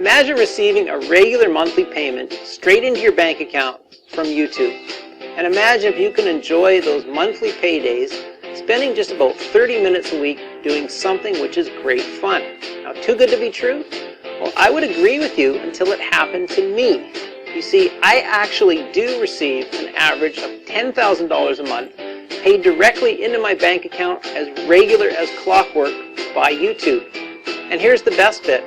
Imagine receiving a regular monthly payment straight into your bank account from YouTube. And imagine if you can enjoy those monthly paydays, spending just about 30 minutes a week doing something which is great fun. Now, too good to be true? Well, I would agree with you until it happened to me. You see, I actually do receive an average of $10,000 a month paid directly into my bank account as regular as clockwork by YouTube. And here's the best bit.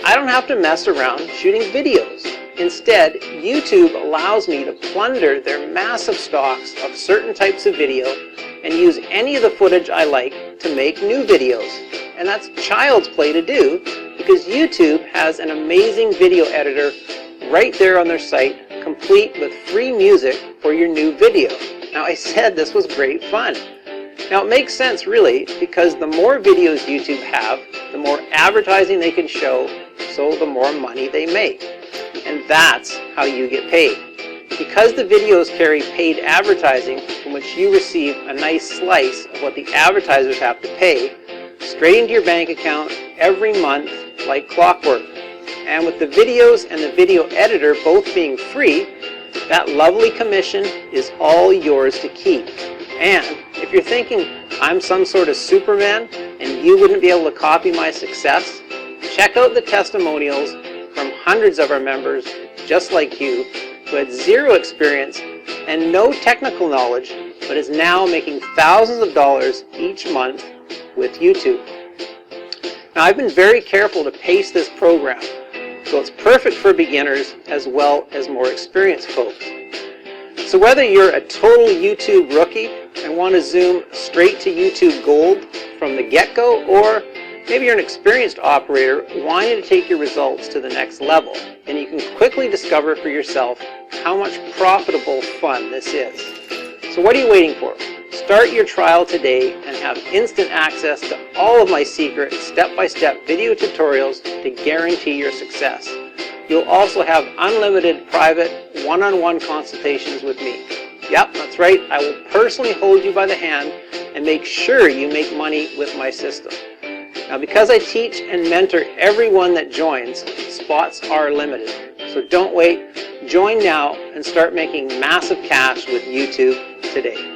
I don't have to mess around shooting videos. Instead, YouTube allows me to plunder their massive stocks of certain types of video and use any of the footage I like to make new videos. And that's child's play to do because YouTube has an amazing video editor right there on their site, complete with free music for your new video. Now, I said this was great fun. Now, it makes sense really because the more videos YouTube have, the more advertising they can show, so the more money they make. And that's how you get paid. Because the videos carry paid advertising from which you receive a nice slice of what the advertisers have to pay, straight into your bank account every month like clockwork. And with the videos and the video editor both being free, that lovely commission is all yours to keep. And if you're thinking I'm some sort of Superman and you wouldn't be able to copy my success, check out the testimonials from hundreds of our members just like you who had zero experience and no technical knowledge but is now making thousands of dollars each month with YouTube. Now, I've been very careful to pace this program so it's perfect for beginners as well as more experienced folks. So whether you're a total YouTube rookie and want to zoom straight to YouTube Gold from the get-go, or maybe you're an experienced operator wanting to take your results to the next level, and you can quickly discover for yourself how much profitable fun this is. So what are you waiting for? Start your trial today and have instant access to all of my secret step-by-step video tutorials to guarantee your success. You'll also have unlimited private one-on-one consultations with me. Yep, that's right. I will personally hold you by the hand and make sure you make money with my system. Now, because I teach and mentor everyone that joins, spots are limited. So don't wait. Join now and start making massive cash with YouTube today.